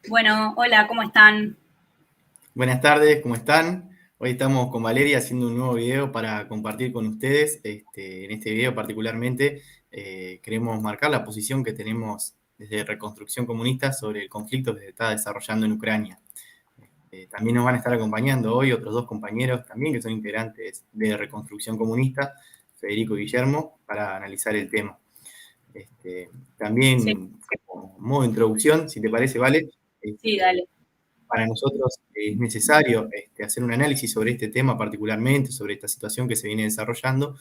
Bueno, hola, ¿cómo están? Buenas tardes, ¿cómo están? Hoy estamos con Valeria haciendo un nuevo video para compartir con ustedes. En este video particularmente queremos marcar la posición que tenemos desde Reconstrucción Comunista sobre el conflicto que se está desarrollando en Ucrania. También nos van a estar acompañando hoy otros dos compañeros también que son integrantes de Reconstrucción Comunista, Federico y Guillermo, para analizar el tema. Sí, También, como modo de introducción, si te parece, Vale, sí, dale. para nosotros es necesario hacer un análisis sobre este tema particularmente, sobre esta situación que se viene desarrollando,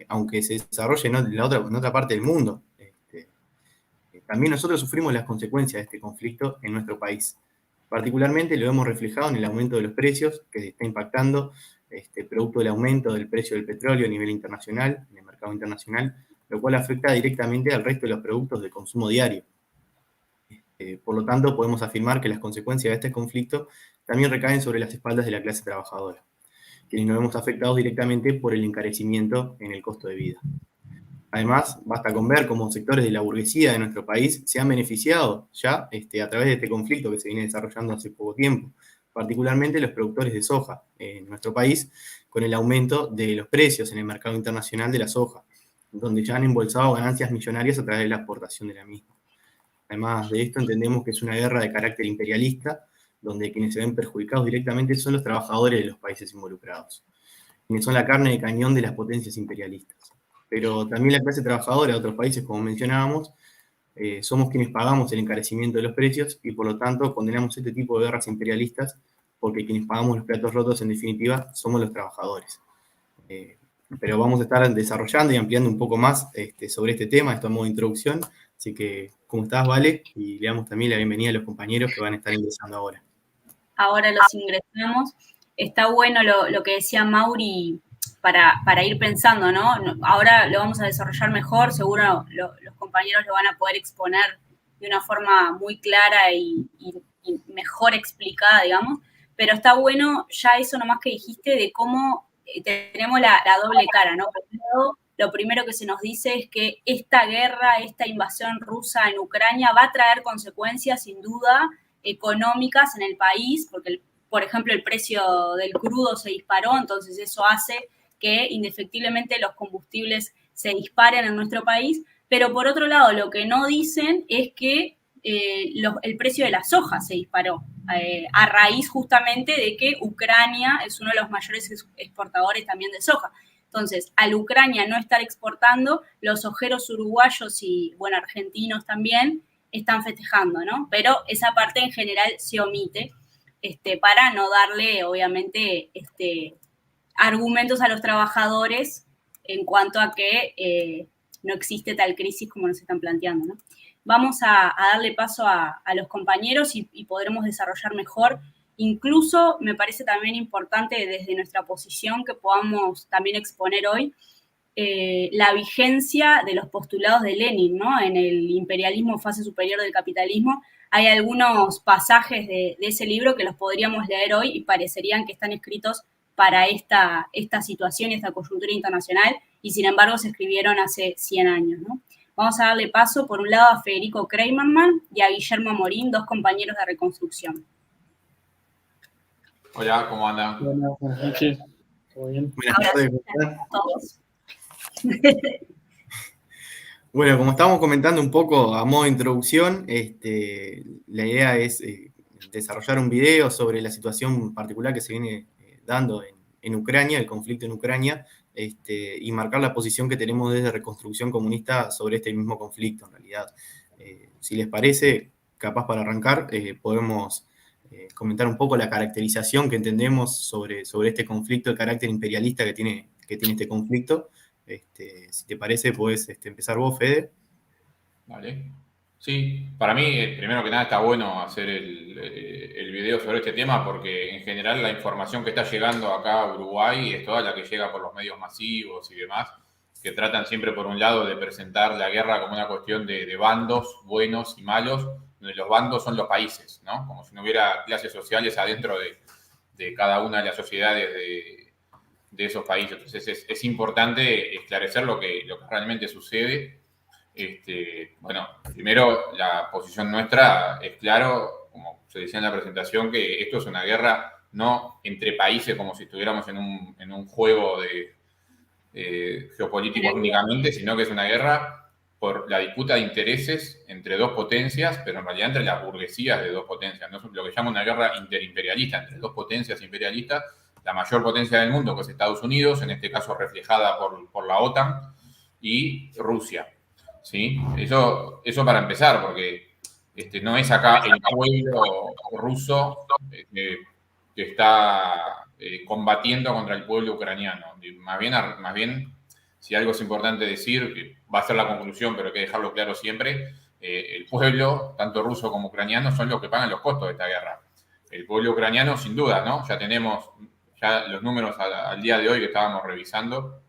aunque se desarrolle en otra parte del mundo. También nosotros sufrimos las consecuencias de este conflicto en nuestro país. Particularmente lo hemos reflejado en el aumento de los precios que se está impactando, producto del aumento del precio del petróleo a nivel internacional, en el mercado internacional, lo cual afecta directamente al resto de los productos de consumo diario. Por lo tanto, podemos afirmar que las consecuencias de este conflicto también recaen sobre las espaldas de la clase trabajadora, quienes nos vemos afectados directamente por el encarecimiento en el costo de vida. Además, basta con ver cómo sectores de la burguesía de nuestro país se han beneficiado ya a través de este conflicto que se viene desarrollando hace poco tiempo, particularmente los productores de soja en nuestro país, con el aumento de los precios en el mercado internacional de la soja, donde ya han embolsado ganancias millonarias a través de la exportación de la misma. Además de esto, entendemos que es una guerra de carácter imperialista, donde quienes se ven perjudicados directamente son los trabajadores de los países involucrados, quienes son la carne de cañón de las potencias imperialistas. Pero también la clase trabajadora de otros países, como mencionábamos, somos quienes pagamos el encarecimiento de los precios y por lo tanto condenamos este tipo de guerras imperialistas porque quienes pagamos los platos rotos en definitiva somos los trabajadores. Eh, pero vamos a estar desarrollando y ampliando un poco más sobre este tema, esto a modo de introducción. Así que, ¿cómo estás, Vale? Y le damos también la bienvenida a los compañeros que van a estar ingresando ahora. Ahora los ingresamos. Está bueno lo que decía Mauri para ir pensando, ¿no? Ahora lo vamos a desarrollar mejor, seguro los compañeros lo van a poder exponer de una forma muy clara y mejor explicada, digamos. Pero está bueno ya eso nomás que dijiste de cómo tenemos la doble cara, ¿no? Por un lado, lo primero que se nos dice es que esta guerra, esta invasión rusa en Ucrania va a traer consecuencias, sin duda, económicas en el país, porque, por ejemplo, el precio del crudo se disparó, entonces eso hace que indefectiblemente los combustibles se disparen en nuestro país, pero por otro lado, lo que no dicen es que el precio de la soja se disparó a raíz justamente de que Ucrania es uno de los mayores exportadores también de soja. Entonces, al Ucrania no estar exportando, los sojeros uruguayos y, bueno, argentinos también están festejando, ¿no? Pero esa parte en general se omite para no darle, obviamente, argumentos a los trabajadores en cuanto a que no existe tal crisis como nos están planteando, ¿no? Vamos a darle paso a los compañeros y podremos desarrollar mejor. Incluso me parece también importante desde nuestra posición que podamos también exponer hoy la vigencia de los postulados de Lenin, ¿no? En el imperialismo, fase superior del capitalismo, hay algunos pasajes de ese libro que los podríamos leer hoy y parecerían que están escritos para esta situación y esta coyuntura internacional, y sin embargo se escribieron hace 100 años, ¿no? Vamos a darle paso, por un lado, a Federico Kreimerman y a Guillermo Morín, dos compañeros de reconstrucción. Hola, ¿cómo andan? Buenas noches, ¿todo bien? Buenas Ahora tardes, sí, ¿cómo están? todos. Bueno, como estábamos comentando un poco a modo de introducción, la idea es desarrollar un video sobre la situación particular que se viene dando en Ucrania, el conflicto en Ucrania, y marcar la posición que tenemos desde Reconstrucción Comunista sobre este mismo conflicto, en realidad. Si les parece, capaz para arrancar, podemos comentar un poco la caracterización que entendemos sobre este conflicto, el carácter imperialista que tiene este conflicto. Si te parece, puedes empezar vos, Fede. Vale. Sí, para mí, primero que nada, está bueno hacer el video sobre este tema porque en general la información que está llegando acá a Uruguay es toda la que llega por los medios masivos y demás, que tratan siempre por un lado de presentar la guerra como una cuestión de bandos buenos y malos, donde los bandos son los países, ¿no? Como si no hubiera clases sociales adentro de cada una de las sociedades de esos países. Entonces es importante esclarecer lo que realmente sucede. Bueno, primero la posición nuestra es claro, como se decía en la presentación, que esto es una guerra no entre países como si estuviéramos en un juego de geopolíticos únicamente, sino que es una guerra por la disputa de intereses entre dos potencias, pero en realidad entre las burguesías de dos potencias. ¿No? Es lo que llama una guerra interimperialista, entre dos potencias imperialistas, la mayor potencia del mundo, que es Estados Unidos, en este caso reflejada por la OTAN, y Rusia. ¿Sí? Eso para empezar, porque no es acá el pueblo ruso que está combatiendo contra el pueblo ucraniano. Más bien, si algo es importante decir, que va a ser la conclusión, pero hay que dejarlo claro siempre, el pueblo, tanto ruso como ucraniano, son los que pagan los costos de esta guerra. El pueblo ucraniano, sin duda, ¿no? Ya tenemos los números al día de hoy que estábamos revisando,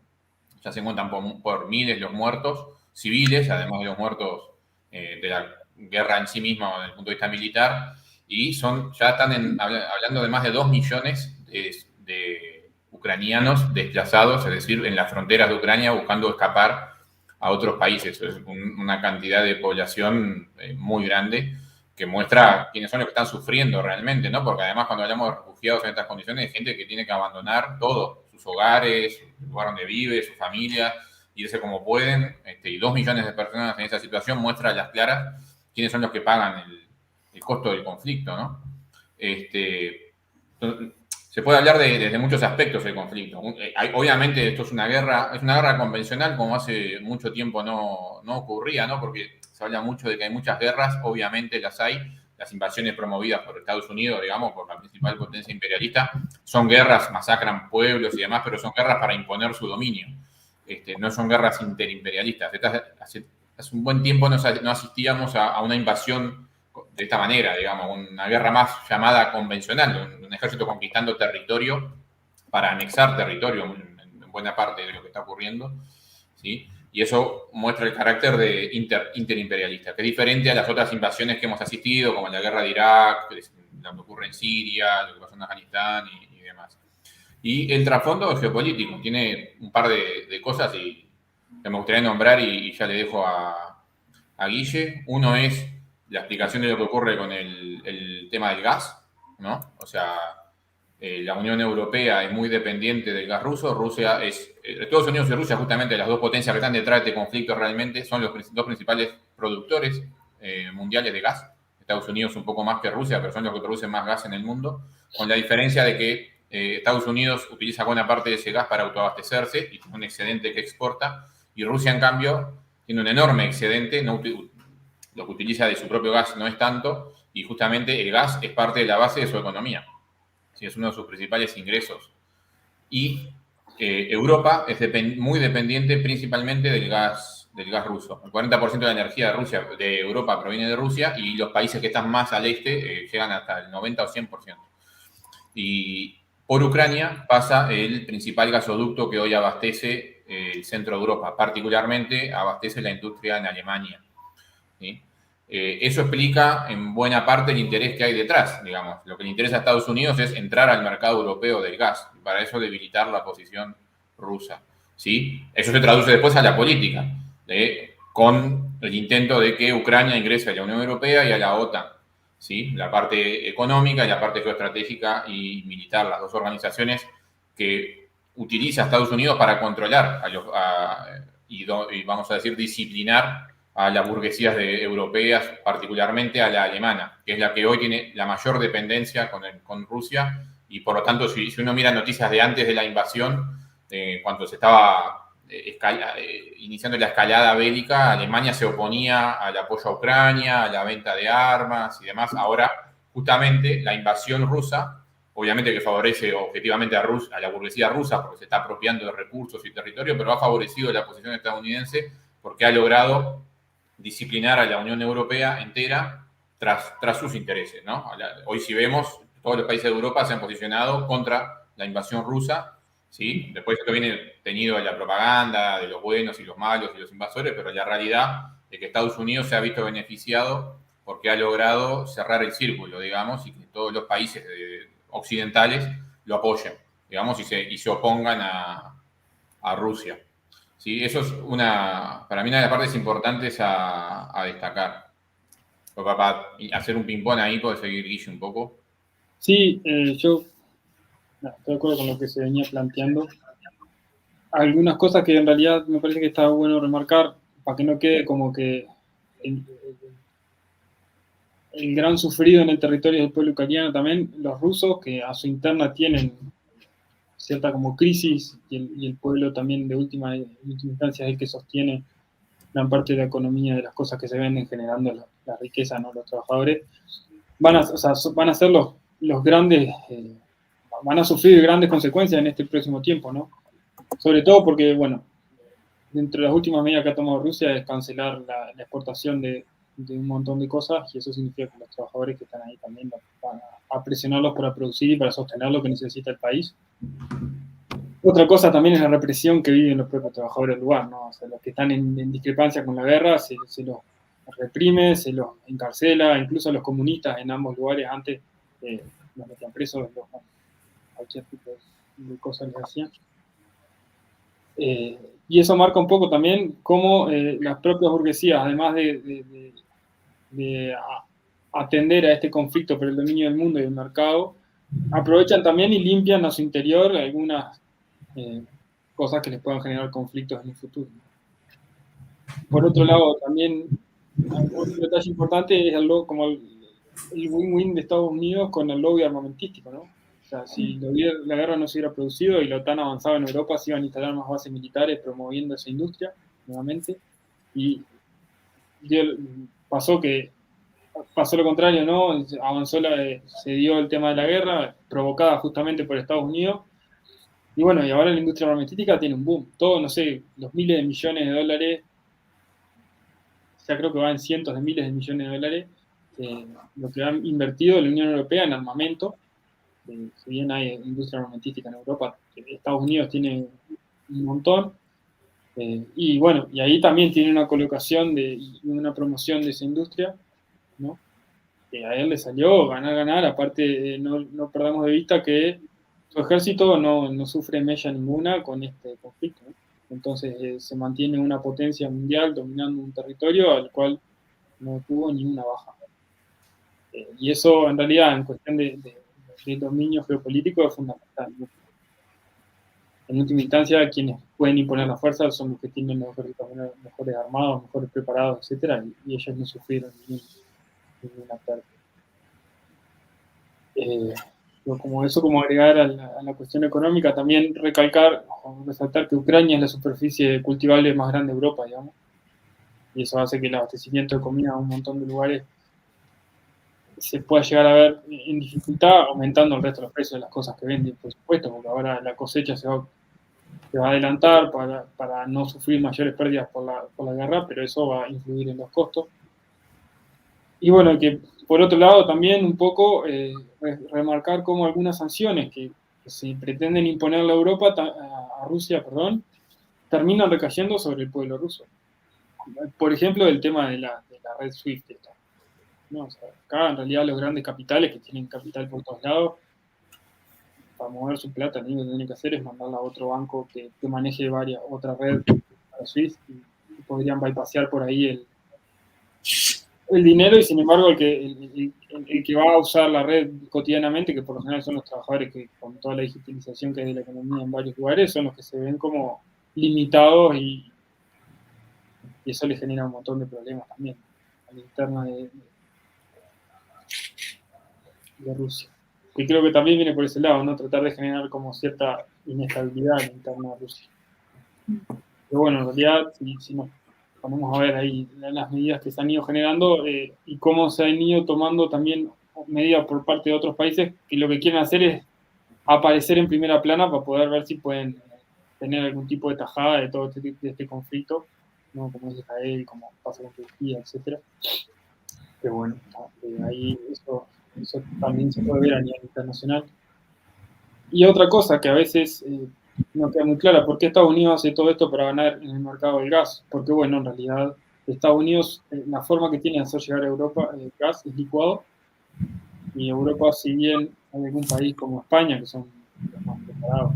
ya se cuentan por miles los muertos civiles, además de los muertos de la guerra en sí misma desde el punto de vista militar, y ya están hablando de más de 2 millones de ucranianos desplazados, es decir, en las fronteras de Ucrania buscando escapar a otros países. Es una cantidad de población muy grande que muestra quiénes son los que están sufriendo realmente, ¿no? Porque además cuando hablamos de refugiados en estas condiciones, hay gente que tiene que abandonar todo, sus hogares, el lugar donde vive, su familia, irse como pueden, y 2 millones de personas en esa situación muestra a las claras quiénes son los que pagan el costo del conflicto, ¿no? Se puede hablar desde muchos aspectos del conflicto. Obviamente esto es una guerra convencional como hace mucho tiempo no ocurría, ¿no? Porque se habla mucho de que hay muchas guerras, obviamente las hay, las invasiones promovidas por Estados Unidos, digamos, por la principal potencia imperialista, son guerras, masacran pueblos y demás, pero son guerras para imponer su dominio. No son guerras interimperialistas. Hace un buen tiempo no asistíamos a una invasión de esta manera, digamos, una guerra más llamada convencional, un ejército conquistando territorio para anexar territorio en buena parte de lo que está ocurriendo, ¿sí? Y eso muestra el carácter de interimperialista, que es diferente a las otras invasiones que hemos asistido, como la guerra de Irak, lo que ocurre en Siria, lo que pasó en Afganistán y demás. Y el trasfondo es geopolítico, tiene un par de cosas y me gustaría nombrar y ya le dejo a Guille. Uno es la explicación de lo que ocurre con el tema del gas, ¿no? O sea, la Unión Europea es muy dependiente del gas ruso. Estados Unidos y Rusia, justamente las dos potencias que están detrás de este conflicto realmente, son los dos principales productores mundiales de gas. Estados Unidos un poco más que Rusia, pero son los que producen más gas en el mundo, con la diferencia de que Estados Unidos utiliza buena parte de ese gas para autoabastecerse y tiene un excedente que exporta, y Rusia, en cambio, tiene un enorme excedente, lo que utiliza de su propio gas no es tanto, y justamente el gas es parte de la base de su economía. ¿Sí? Es uno de sus principales ingresos. Y Europa es muy dependiente principalmente del gas ruso. El 40% de la energía de Europa proviene de Rusia, y los países que están más al este llegan hasta el 90 o 100%. Y por Ucrania pasa el principal gasoducto que hoy abastece el centro de Europa, particularmente abastece la industria en Alemania. ¿Sí? Eso explica en buena parte el interés que hay detrás, digamos. Lo que le interesa a Estados Unidos es entrar al mercado europeo del gas, y para eso debilitar la posición rusa. ¿Sí? Eso se traduce después a la política, con el intento de que Ucrania ingrese a la Unión Europea y a la OTAN. ¿Sí? La parte económica y la parte geoestratégica y militar, las dos organizaciones que utiliza Estados Unidos para controlar y vamos a decir disciplinar a las burguesías europeas, particularmente a la alemana, que es la que hoy tiene la mayor dependencia con Rusia, y por lo tanto, si uno mira noticias de antes de la invasión, cuando se estaba iniciando la escalada bélica, Alemania se oponía al apoyo a Ucrania, a la venta de armas y demás. Ahora, justamente, la invasión rusa, obviamente que favorece objetivamente a la burguesía rusa, porque se está apropiando de recursos y territorio, pero ha favorecido la posición estadounidense porque ha logrado disciplinar a la Unión Europea entera tras sus intereses, ¿no? Hoy, si vemos, todos los países de Europa se han posicionado contra la invasión rusa, ¿sí? Después esto viene teñido de la propaganda, de los buenos y los malos y los invasores, pero la realidad es que Estados Unidos se ha visto beneficiado porque ha logrado cerrar el círculo, digamos, y que todos los países occidentales lo apoyen, digamos, y se opongan a Rusia. ¿Sí? Eso es para mí una de las partes importantes a destacar. Para hacer un ping-pong ahí, puede seguir Guille un poco. Sí, yo estoy de acuerdo con lo que se venía planteando. Algunas cosas que en realidad me parece que está bueno remarcar, para que no quede como que el gran sufrido en el territorio del pueblo ucraniano también, los rusos, que a su interna tienen cierta como crisis, y el pueblo también de última instancia es el que sostiene gran parte de la economía, de las cosas que se venden, generando la riqueza, ¿no? Los trabajadores van a ser los grandes, van a sufrir grandes consecuencias en este próximo tiempo, ¿no? Sobre todo porque, bueno, dentro de las últimas medidas que ha tomado Rusia es cancelar la exportación de un montón de cosas, y eso significa que los trabajadores que están ahí también van a presionarlos para producir y para sostener lo que necesita el país. Otra cosa también es la represión que viven los propios trabajadores del lugar, ¿no? O sea, los que están en discrepancia con la guerra se los reprime, se los encarcela, incluso a los comunistas en ambos lugares antes los metían presos, cualquier tipo de cosas les hacían. Y eso marca un poco también cómo las propias burguesías, además de atender a este conflicto por el dominio del mundo y del mercado, aprovechan también y limpian a su interior algunas cosas que les puedan generar conflictos en el futuro. Por otro lado, también otro detalle importante es como el win-win de Estados Unidos con el lobby armamentístico, ¿no? O sea, si la guerra no se hubiera producido y la OTAN avanzaba en Europa, se iban a instalar más bases militares promoviendo esa industria nuevamente. Y pasó lo contrario, ¿no? Se dio el tema de la guerra, provocada justamente por Estados Unidos. Y bueno, y ahora la industria armamentística tiene un boom. Todo, no sé, los miles de millones de dólares, ya creo que va en cientos de miles de millones de dólares, lo que han invertido la Unión Europea en armamento. Si bien hay industria armamentística en Europa, Estados Unidos tiene un montón. Y bueno, y ahí también tiene una colocación y una promoción de esa industria, ¿no? Que a él le salió ganar, aparte no perdamos de vista que su ejército no sufre mella ninguna con este conflicto, ¿no? Entonces se mantiene una potencia mundial dominando un territorio al cual no tuvo ni una baja. Y eso en realidad en cuestión de dominio geopolítico es fundamental, ¿no? En última instancia, quienes pueden imponer la fuerza son los que tienen los ejércitos mejores armados, mejores preparados, etc. Y ellos no sufrieron ninguna pérdida. Como agregar a la cuestión económica, también resaltar que Ucrania es la superficie cultivable más grande de Europa, digamos, y eso hace que el abastecimiento de comida en un montón de lugares se pueda llegar a ver en dificultad, aumentando el resto de los precios de las cosas que venden, por supuesto, porque ahora la cosecha se va a adelantar para no sufrir mayores pérdidas por la guerra, pero eso va a influir en los costos. Y bueno, que por otro lado también un poco remarcar cómo algunas sanciones que se pretenden imponerle a Rusia, terminan recayendo sobre el pueblo ruso. Por ejemplo, el tema de la red SWIFT. ¿No? O sea, acá en realidad los grandes capitales que tienen capital por todos lados, para mover su plata, lo único que tienen que hacer es mandarla a otro banco que maneje otra red para SWIFT, y podrían bypassear por ahí el dinero, y sin embargo el que va a usar la red cotidianamente, que por lo general son los trabajadores que con toda la digitalización que hay de la economía en varios lugares, son los que se ven como limitados, y eso les genera un montón de problemas también a la interna de Rusia. Y creo que también viene por ese lado, ¿no? Tratar de generar como cierta inestabilidad en la interna de Rusia. Pero bueno, en realidad, si nos ponemos a ver ahí las medidas que se han ido generando y cómo se han ido tomando también medidas por parte de otros países que lo que quieren hacer es aparecer en primera plana para poder ver si pueden tener algún tipo de tajada de todo este conflicto, ¿no? Como es Israel, como pasa con Turquía, etc. Pero bueno, ahí eso también se puede ver a nivel internacional. Y otra cosa que a veces no queda muy clara, ¿por qué Estados Unidos hace todo esto para ganar en el mercado del gas? Porque bueno, en realidad Estados Unidos, la forma que tiene de hacer llegar a Europa el gas es licuado, y Europa, si bien hay algún país como España, que son los más preparados,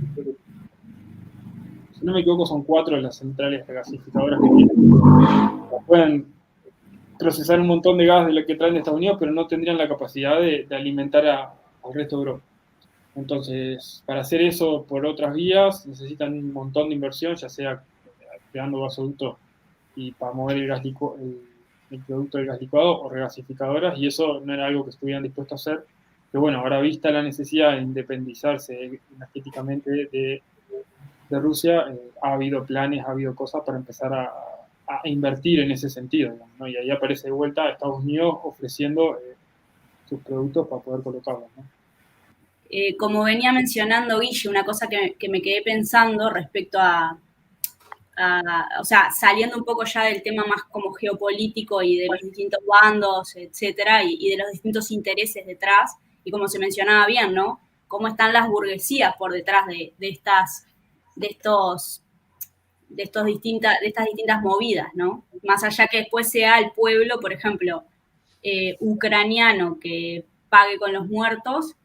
si no me equivoco son 4 de las centrales regasificadoras que tienen, pueden procesar un montón de gas de lo que traen de Estados Unidos, pero no tendrían la capacidad de alimentar al resto de Europa. Entonces, para hacer eso por otras vías, necesitan un montón de inversión, ya sea creando gasoductos y para mover el producto del gas licuado o regasificadoras, y eso no era algo que estuvieran dispuestos a hacer. Pero bueno, ahora vista la necesidad de independizarse energéticamente de Rusia, ha habido planes, ha habido cosas para empezar a invertir en ese sentido, digamos, ¿no? Y ahí aparece de vuelta Estados Unidos ofreciendo sus productos para poder colocarlos, ¿no? Como venía mencionando Guille, una cosa que me quedé pensando respecto o sea, saliendo un poco ya del tema más como geopolítico y de los distintos bandos, etcétera, y de los distintos intereses detrás, y como se mencionaba bien, ¿no? Cómo están las burguesías por detrás de estas distintas movidas, ¿no? Más allá que después sea el pueblo, por ejemplo, ucraniano que pague con los muertos,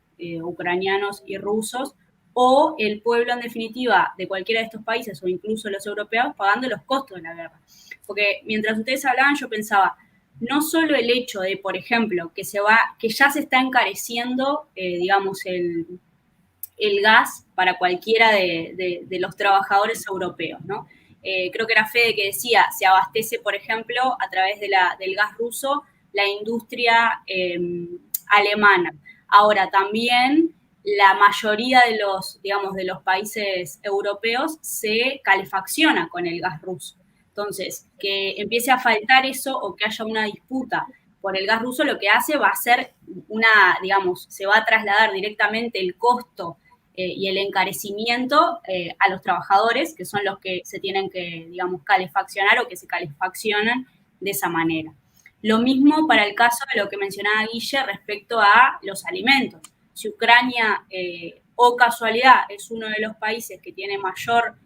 ucranianos y rusos, o el pueblo, en definitiva, de cualquiera de estos países, o incluso los europeos, pagando los costos de la guerra. Porque mientras ustedes hablaban, yo pensaba, no solo el hecho de, por ejemplo, que ya se está encareciendo, digamos, el gas para cualquiera de los trabajadores europeos, ¿no? Creo que era Fede que decía, se abastece, por ejemplo, a través del gas ruso, la industria alemana. Ahora, también la mayoría de los países europeos se calefacciona con el gas ruso. Entonces, que empiece a faltar eso o que haya una disputa por el gas ruso, lo que hace va a ser se va a trasladar directamente el costo y el encarecimiento a los trabajadores, que son los que se tienen que, calefaccionar o que se calefaccionan de esa manera. Lo mismo para el caso de lo que mencionaba Guille respecto a los alimentos. Si Ucrania, o casualidad, es uno de los países que tiene mayor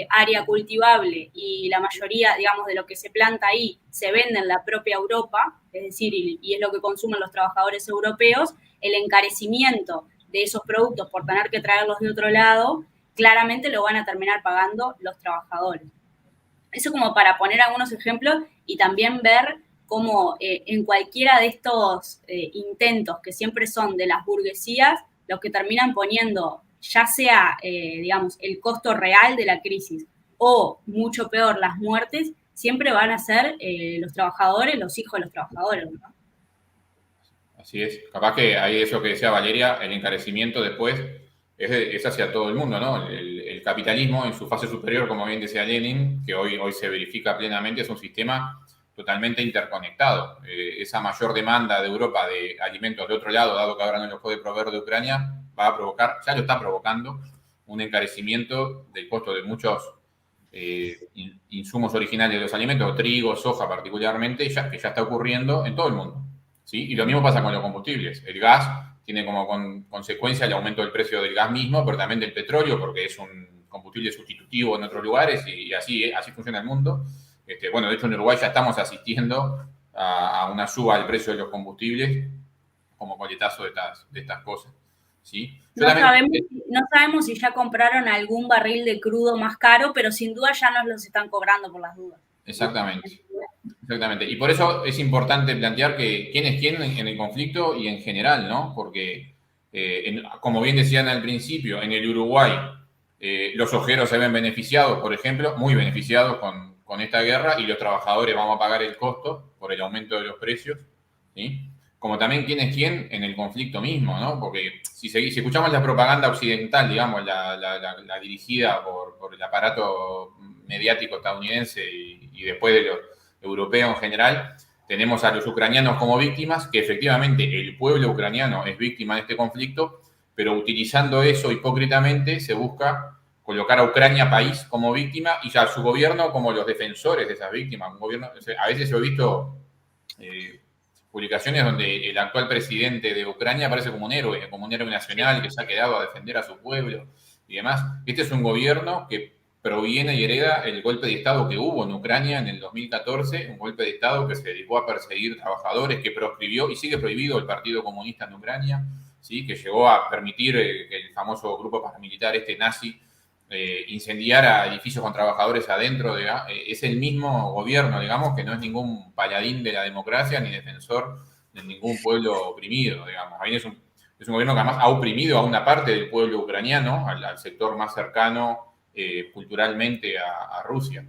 área cultivable y la mayoría, de lo que se planta ahí se vende en la propia Europa, es decir, y es lo que consumen los trabajadores europeos, el encarecimiento de esos productos por tener que traerlos de otro lado, claramente lo van a terminar pagando los trabajadores. Eso como para poner algunos ejemplos y también ver cómo en cualquiera de estos intentos que siempre son de las burguesías, los que terminan poniendo ya sea, el costo real de la crisis o, mucho peor, las muertes, siempre van a ser los trabajadores, los hijos de los trabajadores, ¿no? Así es. Capaz que hay eso que decía Valeria, el encarecimiento después es hacia todo el mundo, ¿no? El capitalismo en su fase superior, como bien decía Lenin, que hoy se verifica plenamente, es un sistema totalmente interconectado. Esa mayor demanda de Europa de alimentos de otro lado, dado que ahora no los puede proveer de Ucrania, va a provocar, ya lo está provocando, un encarecimiento del costo de muchos insumos originales de los alimentos, trigo, soja particularmente, que ya está ocurriendo en todo el mundo, ¿sí? Y lo mismo pasa con los combustibles. El gas tiene como consecuencia el aumento del precio del gas mismo, pero también del petróleo, porque es un combustible sustitutivo en otros lugares y así funciona el mundo. Bueno, de hecho en Uruguay ya estamos asistiendo a una suba del precio de los combustibles como coletazo de estas cosas, ¿sí? No sabemos si ya compraron algún barril de crudo más caro, pero sin duda ya nos los están cobrando por las dudas. Exactamente. Y por eso es importante plantear que quién es quién en el conflicto y en general, ¿no? Porque, como bien decían al principio, en el Uruguay los ojeros se ven beneficiados, por ejemplo, muy beneficiados con esta guerra, y los trabajadores vamos a pagar el costo por el aumento de los precios, ¿sí? Como también quién es quién en el conflicto mismo, ¿no? Porque si escuchamos la propaganda occidental, digamos, la dirigida por el aparato mediático estadounidense y después de los europeos en general, tenemos a los ucranianos como víctimas, que efectivamente el pueblo ucraniano es víctima de este conflicto, pero utilizando eso hipócritamente se busca colocar a Ucrania país como víctima y ya a su gobierno como los defensores de esas víctimas. A veces yo he visto publicaciones donde el actual presidente de Ucrania aparece como un héroe nacional que se ha quedado a defender a su pueblo y demás. Este es un gobierno que proviene y hereda el golpe de Estado que hubo en Ucrania en el 2014, un golpe de Estado que se dedicó a perseguir trabajadores, que proscribió y sigue prohibido el Partido Comunista en Ucrania, ¿sí? Que llegó a permitir que el famoso grupo paramilitar nazi incendiar a edificios con trabajadores adentro, es el mismo gobierno, digamos, que no es ningún paladín de la democracia ni defensor de ningún pueblo oprimido, digamos. Ahí es un gobierno que además ha oprimido a una parte del pueblo ucraniano, al sector más cercano culturalmente a Rusia.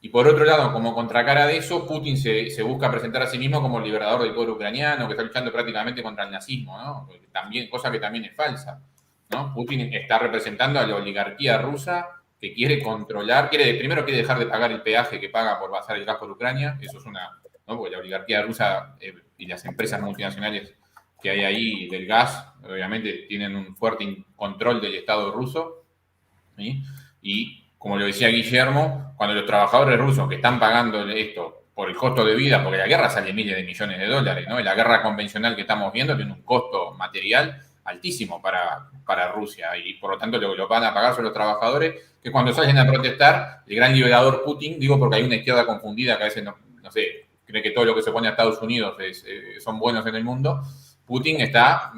Y por otro lado, como contracara de eso, Putin se busca presentar a sí mismo como el liberador del pueblo ucraniano, que está luchando prácticamente contra el nazismo, ¿no? También, cosa que también es falsa, ¿no? Putin está representando a la oligarquía rusa que quiere controlar, primero quiere dejar de pagar el peaje que paga por pasar el gas por Ucrania, eso es ¿no? Porque la oligarquía rusa y las empresas multinacionales que hay ahí del gas, obviamente tienen un fuerte control del Estado ruso, ¿sí? Y como lo decía Guillermo, cuando los trabajadores rusos que están pagando esto por el costo de vida, porque la guerra sale miles de millones de dólares, ¿no? Y la guerra convencional que estamos viendo tiene un costo material altísimo para Rusia y por lo tanto lo van a pagar son los trabajadores que cuando salen a protestar, el gran liberador Putin, digo porque hay una izquierda confundida que a veces no sé, cree que todo lo que se pone a Estados Unidos son buenos en el mundo, Putin está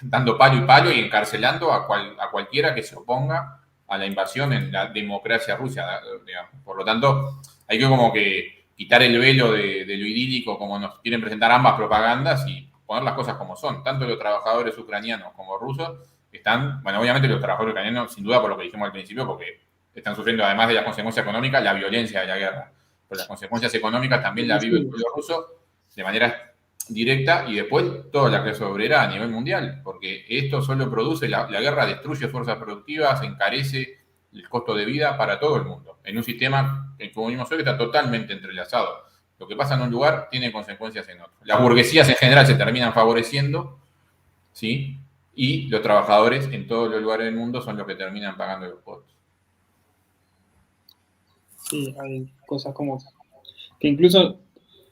dando palo y palo y encarcelando a cualquiera que se oponga a la invasión en la democracia rusa, digamos. Por lo tanto, hay que como que quitar el velo de lo idílico como nos quieren presentar ambas propagandas y poner las cosas como son. Tanto los trabajadores ucranianos como rusos están, bueno, obviamente los trabajadores ucranianos, sin duda por lo que dijimos al principio, porque están sufriendo, además de las consecuencias económicas, la violencia de la guerra. Pero las consecuencias económicas también las vive el pueblo ruso de manera directa y después toda la clase obrera a nivel mundial, porque esto solo produce, la guerra destruye fuerzas productivas, encarece el costo de vida para todo el mundo, en un sistema que como vimos hoy está totalmente entrelazado. Lo que pasa en un lugar tiene consecuencias en otro. Las burguesías en general se terminan favoreciendo, ¿sí? Y los trabajadores en todos los lugares del mundo son los que terminan pagando los costos. Sí, hay cosas como que incluso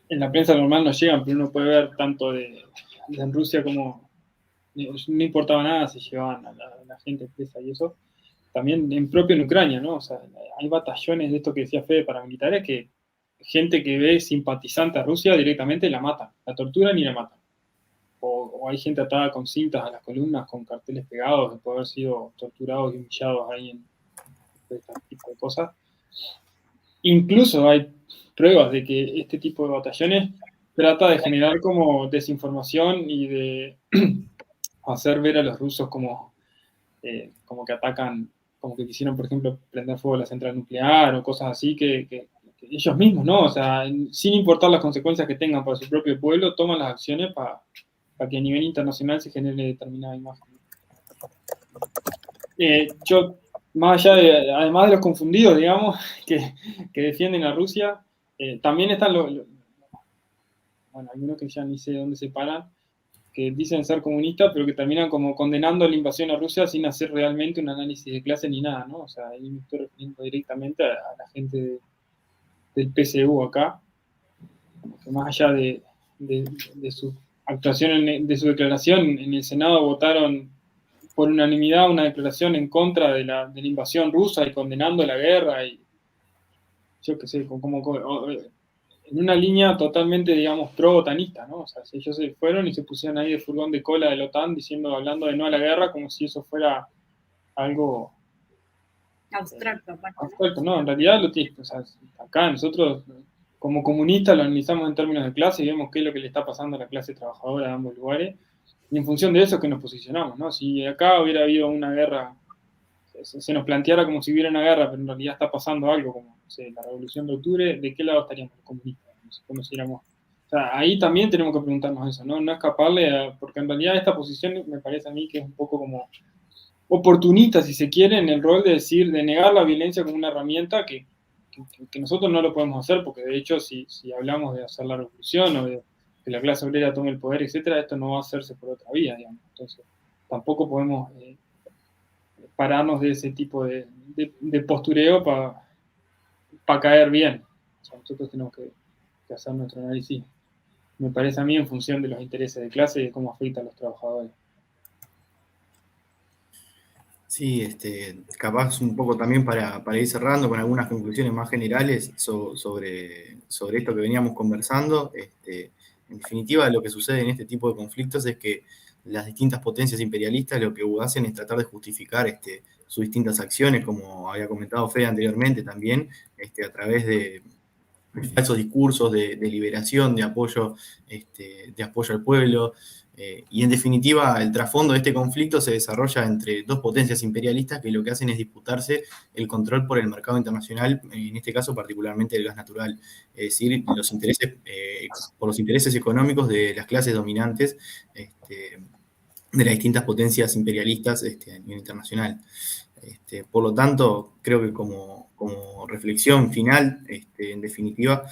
en la prensa normal no llegan, pero uno puede ver tanto de en Rusia como no importaba nada si llevaban a la gente presa y eso. También propio en Ucrania, ¿no? O sea, hay batallones de esto que decía Fede, paramilitares, que gente que ve simpatizante a Rusia directamente la mata, la torturan y la matan. O hay gente atada con cintas a las columnas con carteles pegados de poder haber sido torturados y humillados ahí en este tipo de cosas. Incluso hay pruebas de que este tipo de batallones trata de generar como desinformación y de hacer ver a los rusos como que atacan, como que quisieron, por ejemplo, prender fuego a la central nuclear o cosas así que ellos mismos, ¿no? O sea, sin importar las consecuencias que tengan para su propio pueblo, toman las acciones para que a nivel internacional se genere determinada imagen. Yo, más allá además de los confundidos, digamos, que defienden a Rusia, también están bueno, algunos que ya ni sé dónde se paran, que dicen ser comunistas, pero que terminan como condenando la invasión a Rusia sin hacer realmente un análisis de clase ni nada, ¿no? O sea, ahí me estoy refiriendo directamente a la gente del PSU acá, que más allá de su actuación, de su declaración, en el Senado votaron por unanimidad una declaración en contra de la invasión rusa y condenando la guerra y yo qué sé, en una línea totalmente, digamos, pro-otanista, ¿no? O sea, ellos se fueron y se pusieron ahí de furgón de cola de la OTAN hablando de no a la guerra como si eso fuera algo abstracto, ¿no? En realidad o sea, acá nosotros como comunistas lo analizamos en términos de clase y vemos qué es lo que le está pasando a la clase trabajadora de ambos lugares y en función de eso es que nos posicionamos, ¿no? Si acá hubiera habido una guerra, se nos planteara como si hubiera una guerra, pero en realidad está pasando algo como, no sé, la Revolución de Octubre, ¿de qué lado estaríamos los comunistas? O sea, ahí también tenemos que preguntarnos eso, ¿no? No escaparle, porque en realidad esta posición me parece a mí que es un poco como oportunista, si se quiere, en el rol de decir, de negar la violencia como una herramienta que nosotros no lo podemos hacer, porque de hecho si hablamos de hacer la revolución o de que la clase obrera tome el poder, etcétera, esto no va a hacerse por otra vía, digamos. Entonces, tampoco podemos pararnos de ese tipo de postureo para caer bien. O sea, nosotros tenemos que hacer nuestro análisis, me parece a mí, en función de los intereses de clase y de cómo afecta a los trabajadores. Sí, capaz un poco también para ir cerrando con algunas conclusiones más generales sobre esto que veníamos conversando. En definitiva, lo que sucede en este tipo de conflictos es que las distintas potencias imperialistas lo que hacen es tratar de justificar sus distintas acciones, como había comentado Fede anteriormente también, a través de falsos discursos de liberación, de apoyo al pueblo, y en definitiva el trasfondo de este conflicto se desarrolla entre dos potencias imperialistas que lo que hacen es disputarse el control por el mercado internacional, en este caso particularmente el gas natural, es decir, por los intereses económicos de las clases dominantes de las distintas potencias imperialistas a nivel internacional. Por lo tanto, creo que como reflexión final, en definitiva,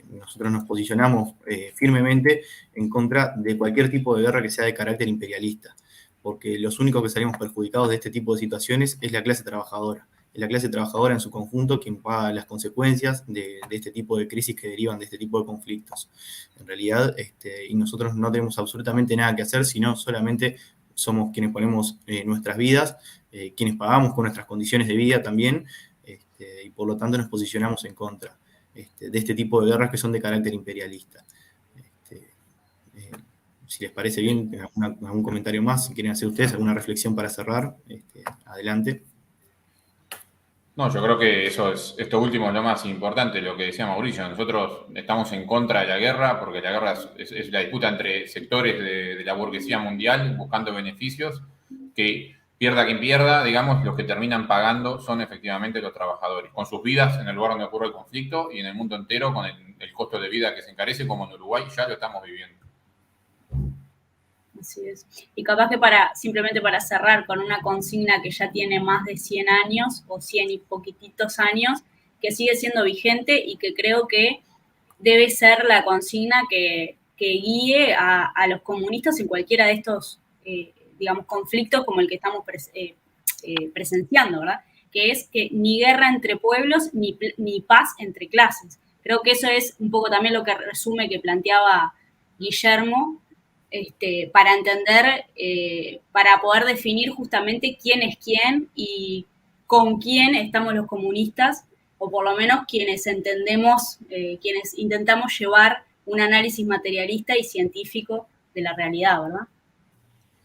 nosotros nos posicionamos firmemente en contra de cualquier tipo de guerra que sea de carácter imperialista, porque los únicos que salimos perjudicados de este tipo de situaciones es la clase trabajadora. Es la clase trabajadora en su conjunto quien paga las consecuencias de este tipo de crisis que derivan de este tipo de conflictos. En realidad, y nosotros no tenemos absolutamente nada que hacer, sino solamente somos quienes ponemos nuestras vidas, quienes pagamos con nuestras condiciones de vida también, y por lo tanto nos posicionamos en contra de este tipo de guerras que son de carácter imperialista. Si les parece bien, algún comentario más, si quieren hacer ustedes alguna reflexión para cerrar, adelante. No, yo creo que esto último es lo más importante, lo que decía Mauricio. Nosotros estamos en contra de la guerra porque la guerra es la disputa entre sectores de la burguesía mundial buscando beneficios, que pierda quien pierda, digamos, los que terminan pagando son efectivamente los trabajadores, con sus vidas en el lugar donde ocurre el conflicto y en el mundo entero con el costo de vida que se encarece, como en Uruguay ya lo estamos viviendo. Así es. Y capaz que simplemente para cerrar con una consigna que ya tiene más de 100 años, o 100 y poquititos años, que sigue siendo vigente y que creo que debe ser la consigna que guíe a los comunistas en cualquiera de estos, digamos, conflictos como el que estamos presenciando, ¿verdad? Que es que ni guerra entre pueblos, ni paz entre clases. Creo que eso es un poco también lo que resume que planteaba Guillermo, para entender, para poder definir justamente quién es quién y con quién estamos los comunistas, o por lo menos quienes entendemos, quienes intentamos llevar un análisis materialista y científico de la realidad, ¿verdad?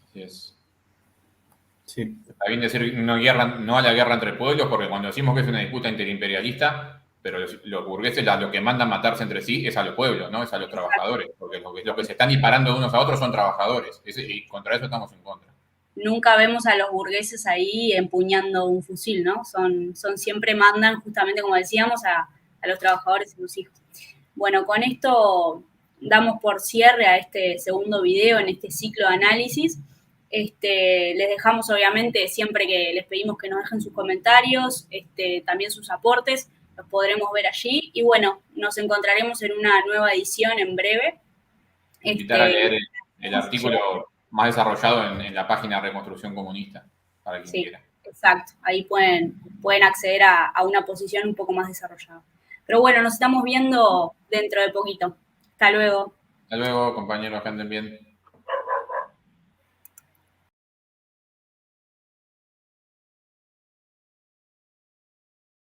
Así es. Sí. Está bien decir no a la guerra entre pueblos, porque cuando decimos que es una disputa interimperialista, pero los burgueses lo que mandan matarse entre sí es a los pueblos, ¿no? Es a los trabajadores, porque los que se están disparando de unos a otros son trabajadores, y contra eso estamos en contra. Nunca vemos a los burgueses ahí empuñando un fusil, ¿no? Son siempre mandan, justamente como decíamos, a los trabajadores y sus hijos. Bueno, con esto damos por cierre a este segundo video en este ciclo de análisis. Les dejamos, obviamente, siempre que les pedimos que nos dejen sus comentarios, también sus aportes, los podremos ver allí. Y bueno, nos encontraremos en una nueva edición en breve. Invitar a leer el artículo más desarrollado en la página Reconstrucción Comunista, para quien quiera. Exacto, ahí pueden acceder a una posición un poco más desarrollada. Pero bueno, nos estamos viendo dentro de poquito. Hasta luego. Hasta luego, compañeros, que anden bien.